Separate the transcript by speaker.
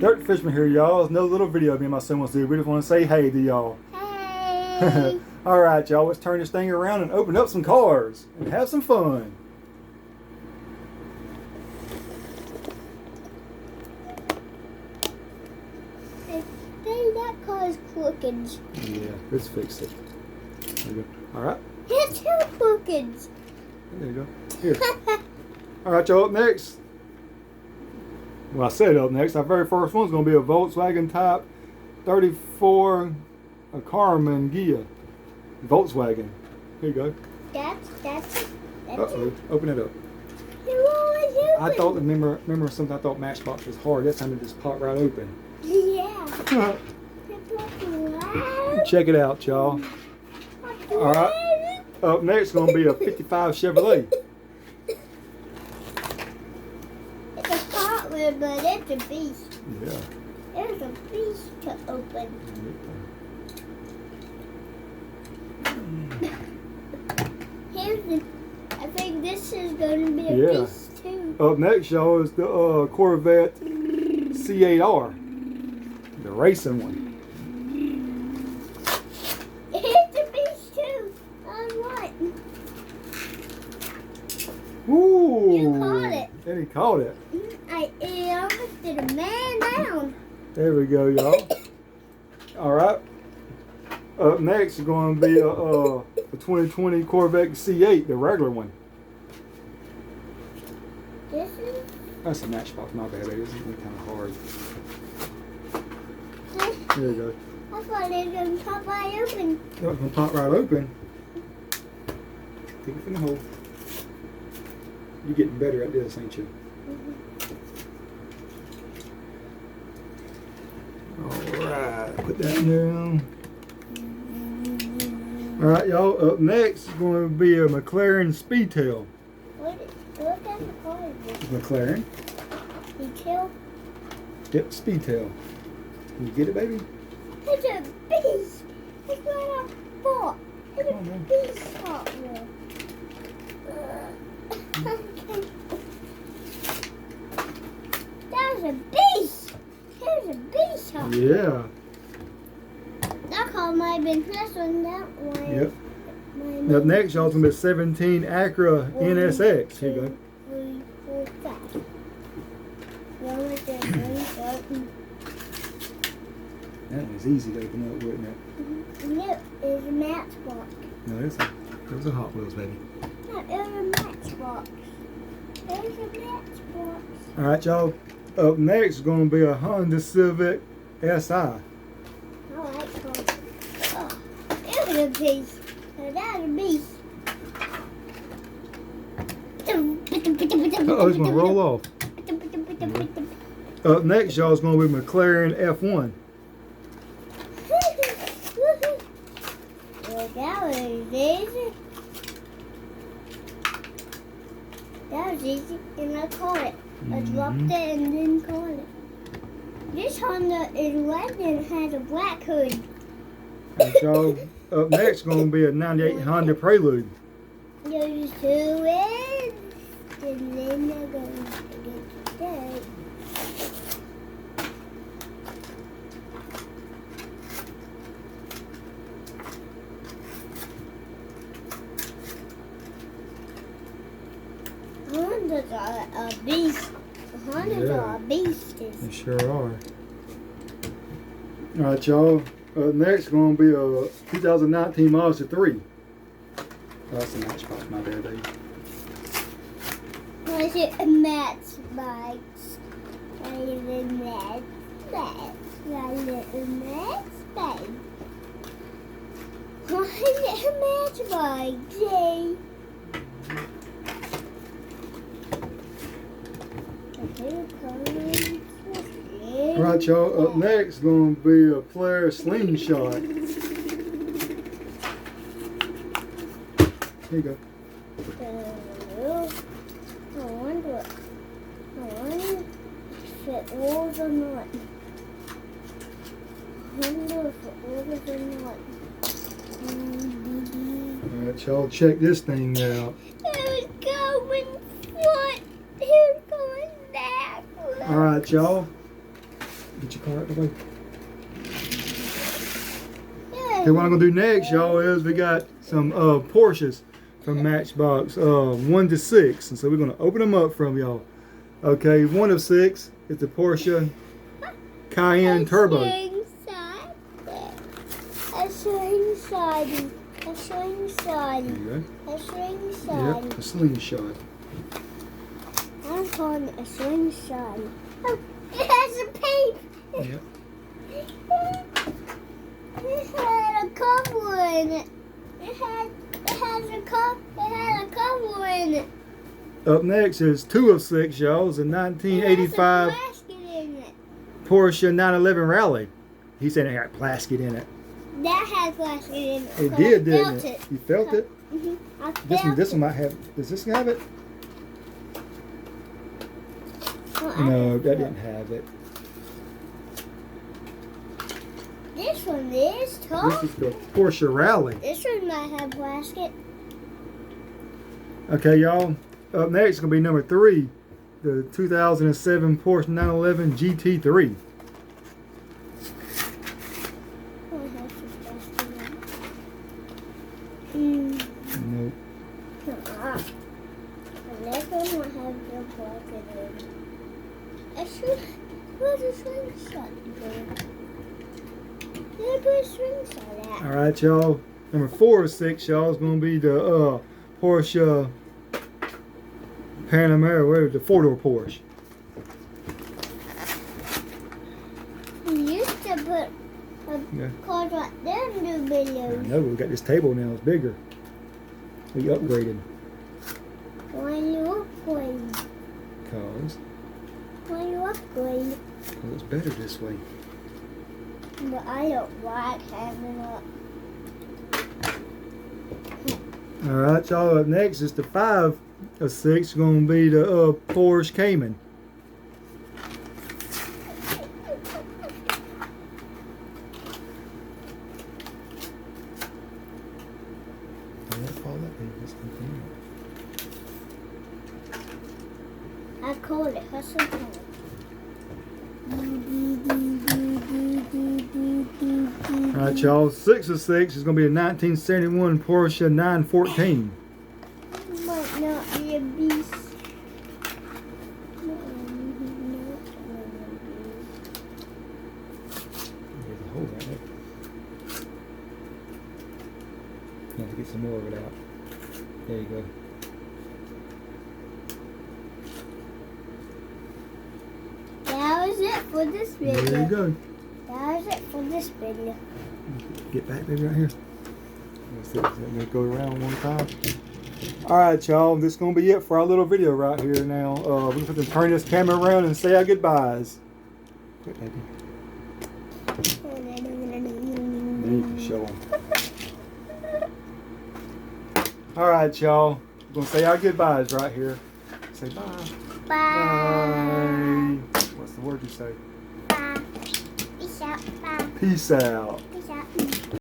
Speaker 1: Dirt Fisherman here, y'all. It's another little video me and my son wants to do. We just want to say hey to y'all.
Speaker 2: Hey!
Speaker 1: Alright, y'all. Let's turn this thing around and open up some cars and have some fun.
Speaker 2: I think that car is crooked.
Speaker 1: Yeah, let's fix it. There you go. Alright.
Speaker 2: It's two crooked.
Speaker 1: There you go. Here. Alright, y'all. Up next. Well, I said up next. Our very first one's going to be a Volkswagen Type 34 Karmann Ghia. Volkswagen. Here you go.
Speaker 2: That's
Speaker 1: Uh-oh. Open it up.
Speaker 2: it.
Speaker 1: I thought, remember something I thought Matchbox was hard. This time it just popped right open.
Speaker 2: Yeah.
Speaker 1: Check it out, y'all. Alright. Up next is going to be a 55 Chevrolet.
Speaker 2: It's a hot one, but it's a beast.
Speaker 1: Yeah.
Speaker 2: It's a beast to open. I think this is going to be a beast too.
Speaker 1: Up next, y'all, is the Corvette C8R. The racing one.
Speaker 2: It's a beast too. On what?
Speaker 1: Ooh.
Speaker 2: You caught it.
Speaker 1: And he caught it.
Speaker 2: I almost did a man down.
Speaker 1: There we go, y'all. Alright. Up next is going to be a 2020 Corvette C8, the regular one.
Speaker 2: This is.
Speaker 1: That's a Matchbox, my bad, baby. This is kind of hard. There you go.
Speaker 2: I thought it was going to pop wide open.
Speaker 1: It's going to pop right open. Take it from the hole. You're getting better at this, ain't you? Alright, put that down. Alright, y'all, up next is going to be a McLaren Speedtail.
Speaker 2: What kind of car is this?
Speaker 1: McLaren.
Speaker 2: Detail?
Speaker 1: Yep, Speedtail. Can you get it, baby?
Speaker 2: It's a beast. It's what I bought. It's
Speaker 1: Come on,
Speaker 2: a
Speaker 1: man.
Speaker 2: beast Hot Wheel. That was a beast. Here's a beast Hot Wheel.
Speaker 1: Yeah.
Speaker 2: That car might have been less than that one.
Speaker 1: Yep. Up next, y'all, is going to be a 17 Acura NSX. Here you go.
Speaker 2: 3, 4, 5. One with the one
Speaker 1: That was easy to open up, wasn't it?
Speaker 2: No, it's a Matchbox.
Speaker 1: No, it's a Hot Wheels, baby.
Speaker 2: No, it's a Matchbox. There's a Matchbox.
Speaker 1: All right, y'all. Up next is going to be a Honda Civic SI.
Speaker 2: I like cars. Oh, it was a beast. Now that's a beast.
Speaker 1: Uh-oh, it's going to roll off. Up next, y'all, is going to be McLaren F1.
Speaker 2: Well, that was easy. That was easy, and I caught it. I dropped it and then caught it. This Honda is red and has a black hood.
Speaker 1: All right, y'all. Up next is going to be a 98 Honda Prelude.
Speaker 2: There's 2 ends, and then they're going to get that. Hondas are a beast. Hondas are a beast.
Speaker 1: They sure are. All right, y'all. Up next is going to be a 2019 Mazda 3. Oh, that's a Matchbox, my bad, baby.
Speaker 2: Was it a Matchbox? A little Matchbox. A little Matchbox. Why is it a Matchbox, Jay?
Speaker 1: All right, y'all. Up next is going to be a Polaris Slingshot. Here you go.
Speaker 2: I wonder if it was or not. I wonder if it was or not.
Speaker 1: All right, y'all. Check this thing out.
Speaker 2: It was going front. It was going back.
Speaker 1: All right, y'all. Get your car out the way.
Speaker 2: Yeah.
Speaker 1: Okay, what I'm gonna do next, y'all, is we got some Porsches from Matchbox 1 to 6, and so we're gonna open them up from y'all. Okay, 1 of 6 is the Porsche Cayenne Turbo.
Speaker 2: A slingshot. A slingshot.
Speaker 1: There you
Speaker 2: A
Speaker 1: go.
Speaker 2: slingshot.
Speaker 1: Yep, a slingshot.
Speaker 2: I'm calling it a slingshot. Oh, it has a paper.
Speaker 1: Yep.
Speaker 2: It had a cover in it. It had a cover in it.
Speaker 1: Up next is 2 of 6, y'all. It's a
Speaker 2: It
Speaker 1: 1985
Speaker 2: has a plastic in it.
Speaker 1: Porsche 911 Rally. He said it had plastic in it.
Speaker 2: That had plastic in it.
Speaker 1: It
Speaker 2: 'cause
Speaker 1: did,
Speaker 2: I
Speaker 1: didn't
Speaker 2: felt
Speaker 1: it? You felt it?
Speaker 2: Mhm. I
Speaker 1: This
Speaker 2: felt
Speaker 1: one
Speaker 2: it.
Speaker 1: might have. Does this have it?
Speaker 2: Oh, I
Speaker 1: No,
Speaker 2: felt
Speaker 1: that
Speaker 2: it.
Speaker 1: didn't have it.
Speaker 2: This one is
Speaker 1: This
Speaker 2: tough.
Speaker 1: is the Porsche Rally.
Speaker 2: This one might have plastic.
Speaker 1: Okay, y'all. Up next is gonna be number 3, the 2007 Porsche 911 GT3.
Speaker 2: Oh, it has some plastic in it.
Speaker 1: Nope.
Speaker 2: The next one will have the plastic in it. Where's the slingshot go? Where put a slingshot at?
Speaker 1: All right, y'all. Number 4 of 6, y'all, is gonna be the Porsche Panamera, where the 4-door Porsche.
Speaker 2: We used to put
Speaker 1: Yeah.
Speaker 2: cars right there in the
Speaker 1: I
Speaker 2: videos.
Speaker 1: know we got this table now. It's bigger. We upgraded
Speaker 2: Why you upgrade?
Speaker 1: because
Speaker 2: Why you upgrade?
Speaker 1: it's better this way.
Speaker 2: But I don't like having up.
Speaker 1: All right, y'all. Up next is the 5 of 6. Going to be the Porsche Cayman.
Speaker 2: I call it hustle time.
Speaker 1: All right, y'all. 6 of 6 is going to be a 1971 Porsche 914.
Speaker 2: Might not be a beast.
Speaker 1: There's a hole right there. You have to get some more of it out. There you go.
Speaker 2: That was it for this video.
Speaker 1: There you go.
Speaker 2: That was it for this video.
Speaker 1: Get back, baby, right here. Let's see, let me go around one time. All right, y'all. This is gonna be it for our little video right here. Now, we're gonna have to turn this camera around and say our goodbyes. Quit, baby. Then you can show them. All right, y'all. We're gonna say our goodbyes right here. Say bye.
Speaker 2: Bye.
Speaker 1: Bye. What's the word you say?
Speaker 2: Bye. Peace out. Bye.
Speaker 1: Peace out.
Speaker 2: Peace out.